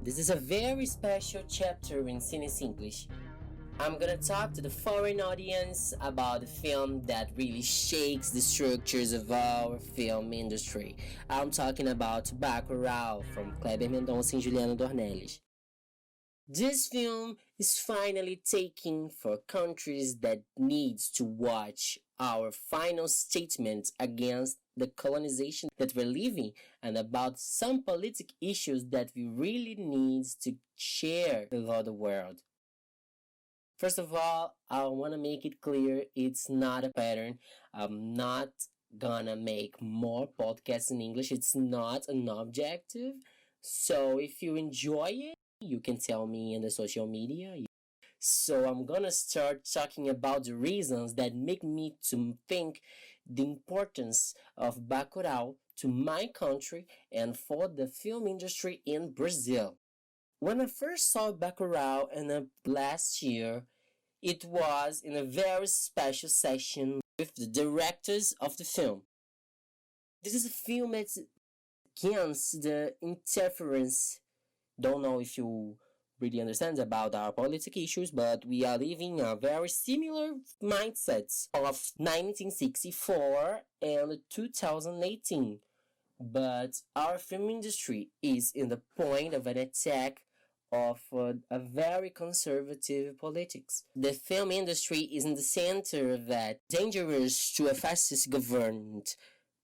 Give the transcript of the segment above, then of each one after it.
This is a very special chapter in CineSimples. I'm gonna talk to the foreign audience about a film that really shakes the structures of our film industry. I'm talking about Bacurau from Kleber Mendonça and Juliano Dornelles. This film is finally taking for countries that needs to watch our final statement against the colonization that we're living and about some political issues that we really need to share with all the world. First of all, I want to make it clear it's not a pattern. I'm not gonna make more podcasts in English. It's not an objective. So if you enjoy it, you can tell me in the social media. So I'm gonna start talking about the reasons that make me to think the importance of Bacurau to my country and for the film industry in Brazil. When I first saw Bacurau in the last year, it was in a very special session with the directors of the film. This is a film that's against the interference. Don't know if you really understand about our political issues, but we are living a very similar mindsets of 1964 and 2018. But our film industry is in the point of an attack of a very conservative politics. The film industry is in the center of that, dangerous to a fascist government.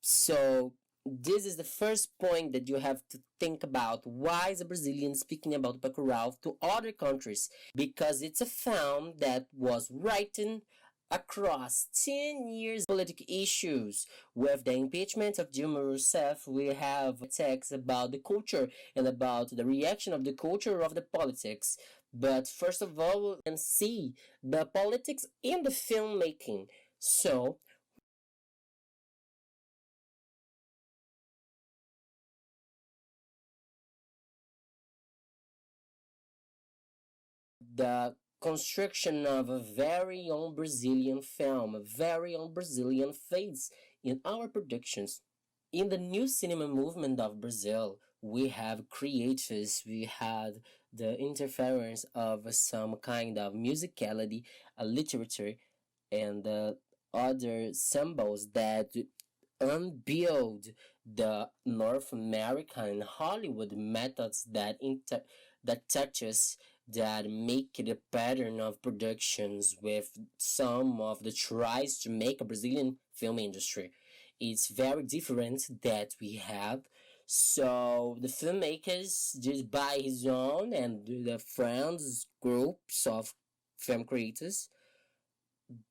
So this is the first point that you have to think about. Why is a Brazilian speaking about Bacurau to other countries? Because it's a film that was written across 10 years political issues. With the impeachment of Dilma Rousseff, we have attacks about the culture and about the reaction of the culture of the politics. But first of all, we can see the politics in the filmmaking. So the construction of a very own Brazilian film, a very own Brazilian face in our productions. In the new cinema movement of Brazil, we have creators, we had the interference of some kind of musicality, a literature, and other symbols that unbuild the North American Hollywood methods that touches that make it a pattern of productions with some of the tries to make a Brazilian film industry. It's very different that we have. So the filmmakers just by his own and the friends groups of film creators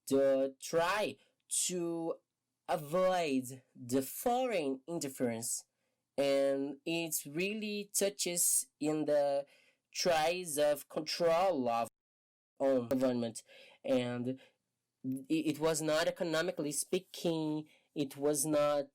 to try to avoid the foreign interference, and it really touches in the tries of control of own government, and it was not economically speaking, it was not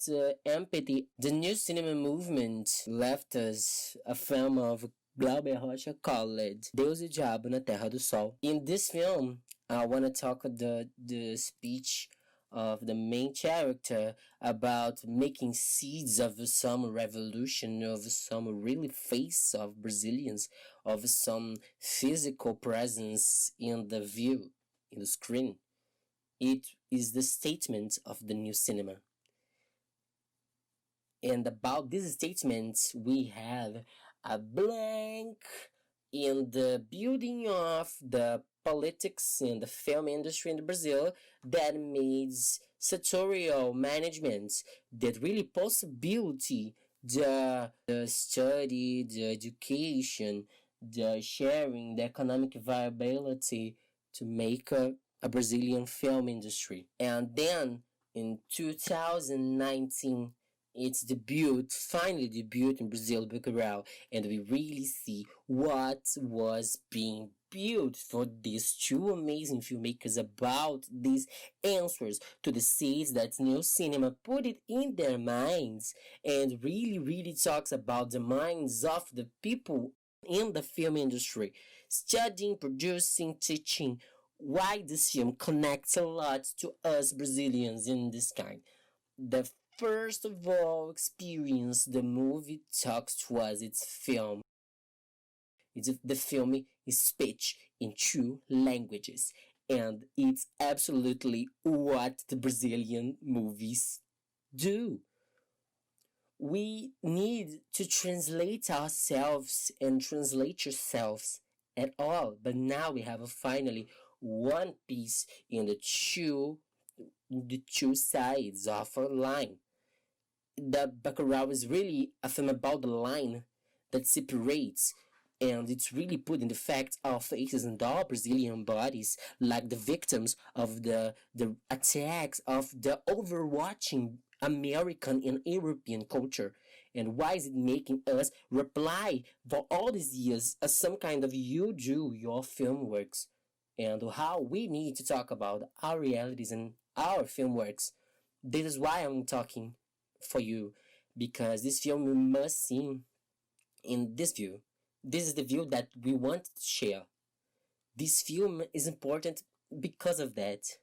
empathy. The new cinema movement left us a film of Glauber Rocha called Deus e o Diabo na Terra do Sol. In this film, I want to talk the speech of the main character about making seeds of some revolution, of some really face of Brazilians, of some physical presence in the view, in the screen. It is the statement of the new cinema. And about this statement, we have a blank in the building of the politics in the film industry in Brazil that means sartorial management that really possibility the study, the education, the sharing, the economic viability to make a Brazilian film industry. And then in 2019, it's finally debuted in Brazil, Bacurau, and we really see what was being built for these two amazing filmmakers about these answers to the seeds that new cinema put it in their minds, and really, really talks about the minds of the people in the film industry, studying, producing, teaching, why this film connects a lot to us Brazilians in this kind. The first of all experience the movie talks to us, it's film. The film is speech in two languages, and it's absolutely what the Brazilian movies do. We need to translate ourselves and translate yourselves at all, but now we have finally one piece in the two sides of a line. The Bacurau is really a film about the line that separates, and it's really putting the fact our faces and our Brazilian bodies like the victims of the attacks of the overwatching American and European culture. And why is it making us reply for all these years as some kind of you do your film works, and how we need to talk about our realities and our film works. This is why I'm talking for you, because this film we must see in this view. This is the view that we want to share. This film is important because of that.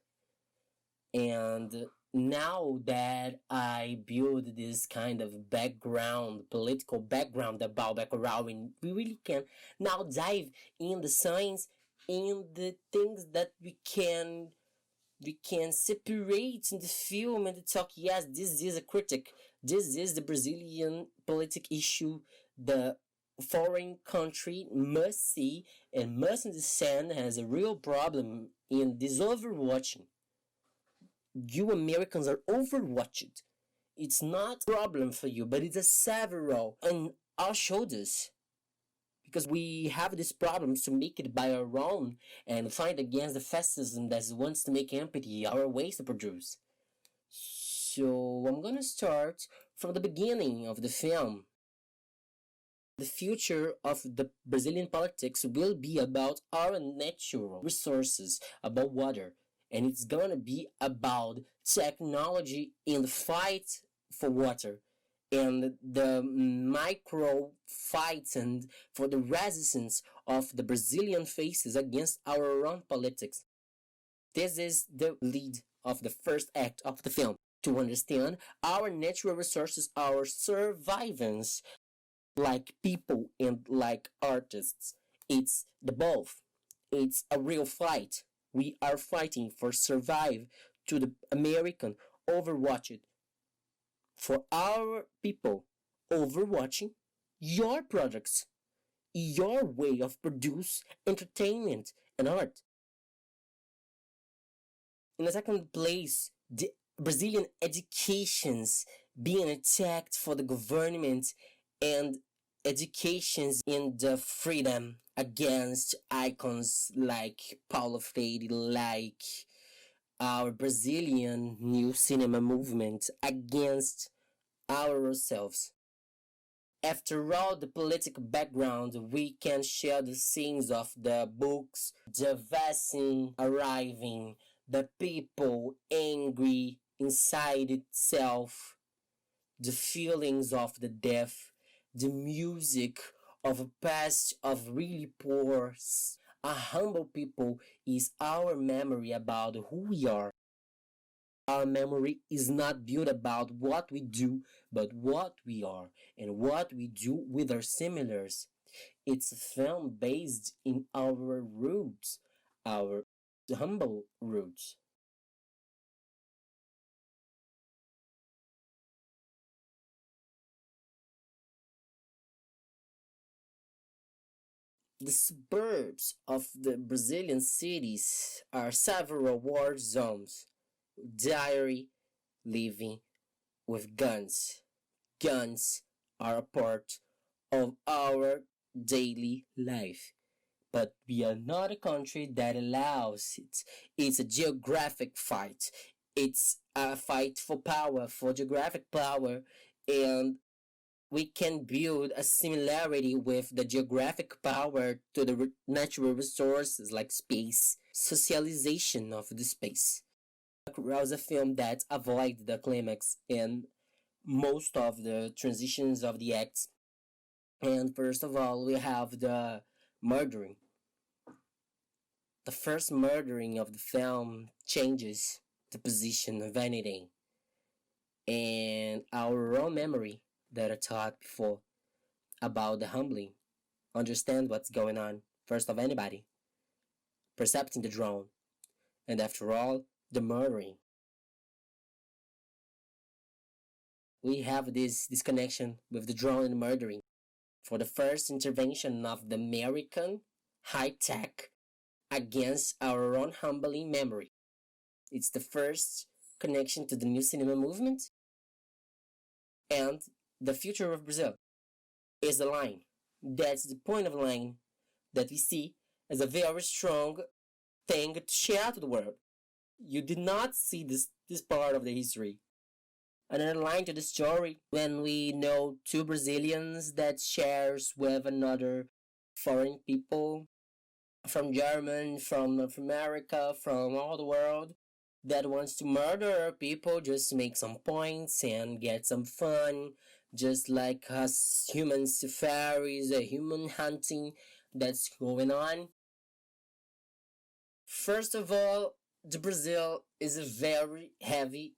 And now that I build this kind of background, political background about Bacurau, and we really can now dive in the science, in the things that we can separate in the film and talk. Yes, this is a critic. This is the Brazilian politic issue. The foreign country must see and must understand has a real problem in this overwatching. You Americans are overwatched. It's not a problem for you, but it's a several on our shoulders, because we have these problems to make it by our own and fight against the fascism that wants to make empty our ways to produce. So I'm gonna start from the beginning of the film. The future of the Brazilian politics will be about our natural resources, about water, and it's gonna be about technology in the fight for water and the micro fights and for the resistance of the Brazilian faces against our own politics. This is the lead of the first act of the film, to understand our natural resources, our survivance, like people and like artists. It's the both. It's a real fight. We are fighting for survive to the American overwatched, for our people overwatching your products, your way of produce entertainment and art. In the second place, the Brazilian educations being attacked for the government, and educations in the freedom against icons like Paulo Freire, like our Brazilian new cinema movement against ourselves. After all the political background, we can share the scenes of the books, the vaccine arriving, the people angry inside itself, the feelings of the deaf, the music of a past of really poor, a humble people is our memory about who we are. Our memory is not built about what we do, but what we are and what we do with our similars. It's a film based in our roots, our humble roots. The suburbs of the Brazilian cities are several war zones, diary living with guns. Guns are a part of our daily life, but we are not a country that allows it. It's a geographic fight. It's a fight for power, for geographic power, and we can build a similarity with the geographic power to the natural resources like space, socialization of the space. Bacurau is a film that avoids the climax in most of the transitions of the acts. And first of all, we have the murdering. The first murdering of the film changes the position of anything and our own memory that I taught before about the humbling. understand what's going on first of anybody, percepting the drone, and after all, the murdering. We have this connection with the drone and murdering. For the first intervention of the American high tech against our own humbling memory. It's the first connection to the new cinema movement and the future of Brazil is the line. That's the point of the line that we see as a very strong thing to share to the world. You did not see this part of the history. Another line to the story when we know two Brazilians that shares with another foreign people from Germany, from North America, from all the world that wants to murder people just to make some points and get some fun, just like us human safaris, a human hunting that's going on. First of all, the Brazil is a very heavy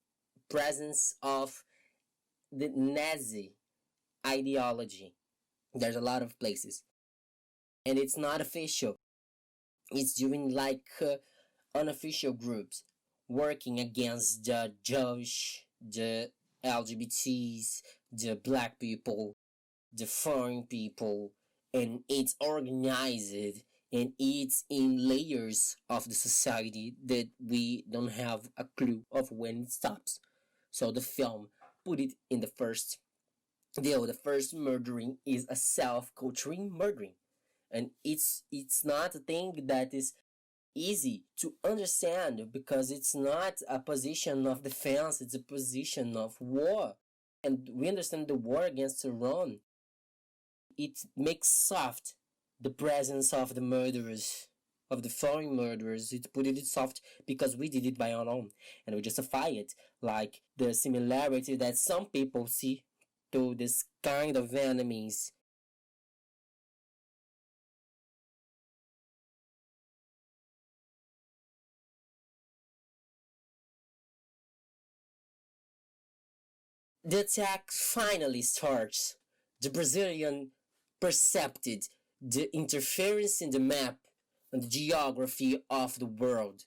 presence of the Nazi ideology. There's a lot of places, and it's not official. It's doing like unofficial groups working against the Jewish, the LGBTs, the black people, the foreign people, and it's organized and it's in layers of the society that we don't have a clue of when it stops. So the film put it in the first deal. The first murdering is a self-culturing murdering, and it's not a thing that is easy to understand because it's not a position of defense, it's a position of war. And we understand the war against Iran. It makes soft the presence of the murderers, of the foreign murderers. It put it soft because we did it by our own and we justify it, like the similarity that some people see to this kind of enemies. The attack finally starts. The Brazilian perceived the interference in the map and the geography of the world.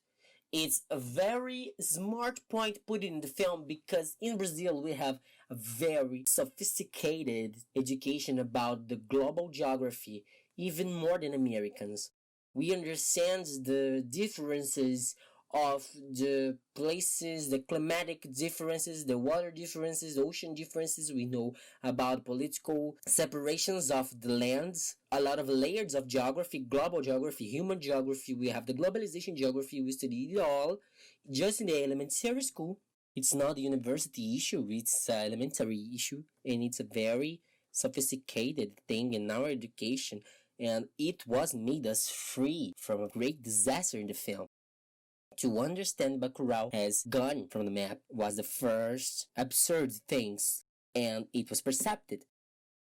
It's a very smart point put in the film because in Brazil we have a very sophisticated education about the global geography, even more than Americans. We understand the differences of the places, the climatic differences, the water differences, the ocean differences. We know about political separations of the lands, a lot of layers of geography, global geography, human geography. We have the globalization geography. We study it all just in the elementary school. It's not a university issue, it's an elementary issue, and it's a very sophisticated thing in our education. And it was made us free from a great disaster in the film. To understand Bacurau has gone from the map was the first absurd things, and it was perceived.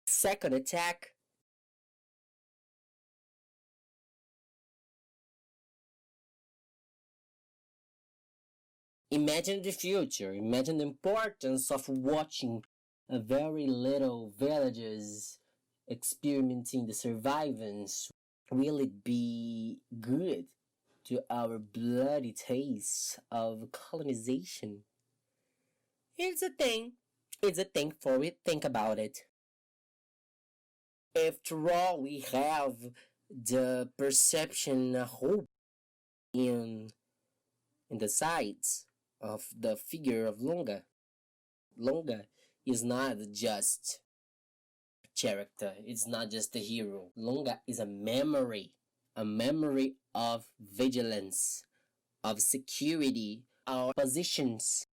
Second attack. Imagine the future. Imagine the importance of watching a very little villages experimenting the survivance. Will it be good to our bloody taste of colonization? It's a thing. It's a thing for it. Think about it. After all, we have the perception, hope in the sides of the figure of Lunga. Lunga is not just a character. It's not just a hero. Lunga is a memory of vigilance, of security, our positions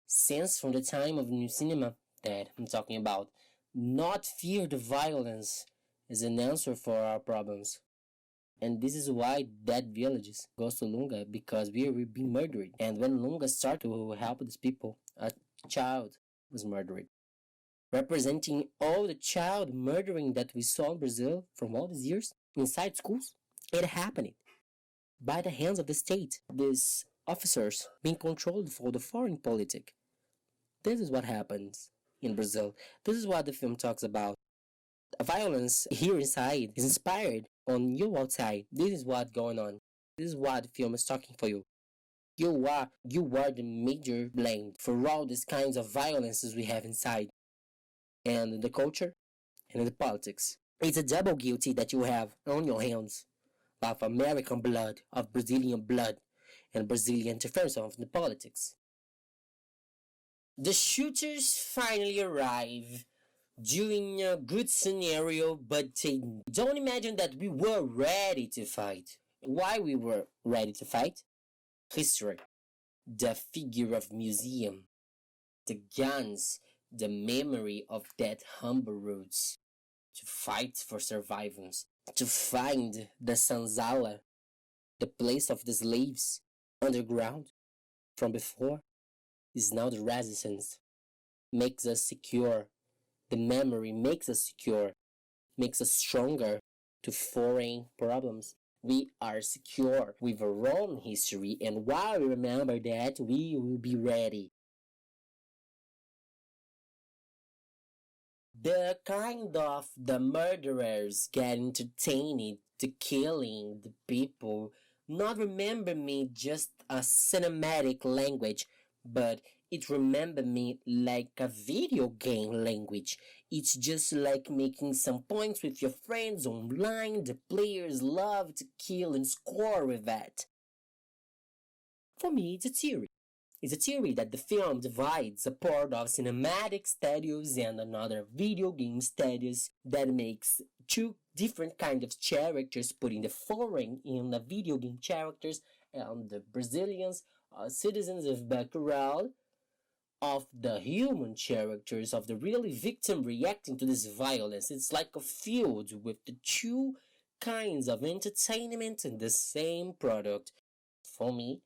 since from the time of new cinema that I'm talking about. Not fear the violence is an answer for our problems. And this is why that villages goes to Lunga because we were being murdered. And when Lunga started to help these people, a child was murdered. Representing all the child murdering that we saw in Brazil from all these years inside schools, it happened by the hands of the state. These officers being controlled for the foreign politic. This is what happens in Brazil. This is what the film talks about. Violence here inside is inspired on you outside. This is what's going on. This is what the film is talking for you. You are the major blame for all these kinds of violences we have inside, and in the culture and in the politics. It's a double guilty that you have on your hands of American blood, of Brazilian blood, and Brazilian interference of the politics. The shooters finally arrive during a good scenario, but they don't imagine that we were ready to fight. Why we were ready to fight? History, the figure of museum, the guns, the memory of that humble roots, to fight for survivors, to find the Sanzala, the place of the slaves, underground, from before, is now the resistance, makes us secure. The memory makes us secure, makes us stronger to foreign problems. We are secure with our own history, and while we remember that, we will be ready. The kind of the murderers get entertained to killing the people not remember me just a cinematic language, but it remember me like a video game language. It's just like making some points with your friends online. The players love to kill and score with that. For me, it's a theory. It's a theory that the film divides a part of cinematic studios and another video game studios that makes two different kinds of characters, putting the foreign in the video game characters and the Brazilians, citizens of Bacurau, of the human characters, of the really victim reacting to this violence. It's like a field with the two kinds of entertainment in the same product. For me,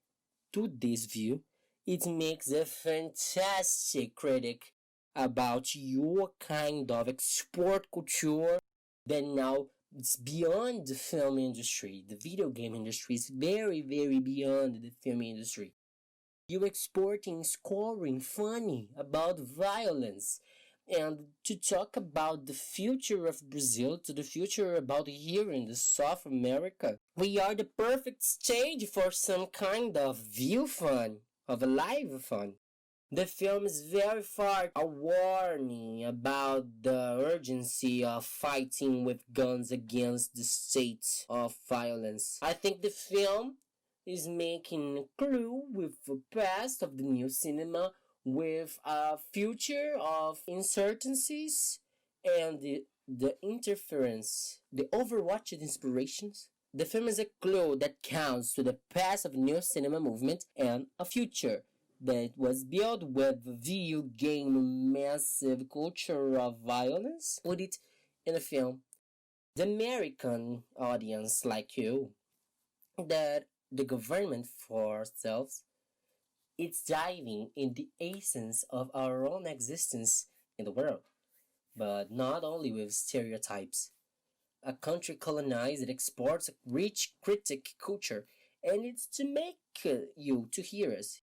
to this view, it makes a fantastic critic about your kind of export culture that now it's beyond the film industry. The video game industry is very, very beyond the film industry. You're exporting, scoring, funny about violence. And to talk about the future of Brazil, to the future about here in the South America, we are the perfect stage for some kind of view fun, of a live fun. The film is very far a warning about the urgency of fighting with guns against the state of violence. I think the film is making a clue with the past of the new cinema, with a future of uncertainties and the interference, the overwatched inspirations. The film is a clue that counts to the past of the new cinema movement and a future that was built with video game massive culture of violence. Put it in a film. The American audience like you, that the government for ourselves, it's diving in the essence of our own existence in the world, but not only with stereotypes. A country colonized, it exports a rich critic culture, and it's to make you to hear us.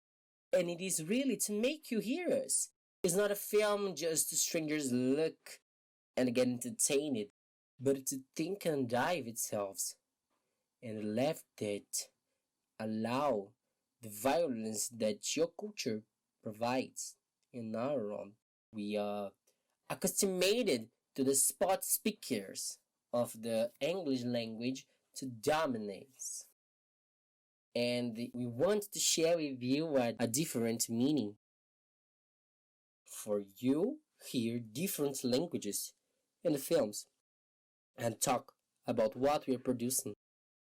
And it is really to make you hear us. It's not a film just to strangers look and get entertained, but to think and dive itself, and left it allow the violence that your culture provides in our own. We are accustomed to the spot speakers of the English language to dominate. And we want to share with you a different meaning. For you, hear different languages in the films and talk about what we're producing,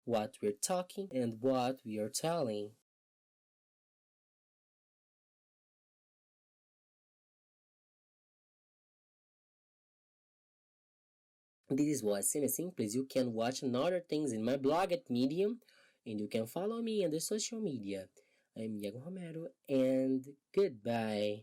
what we're talking, and what we are telling. This was CineSimples. You can watch another things in my blog at Medium, and you can follow me on the social media. I'm Iago Romero, and goodbye.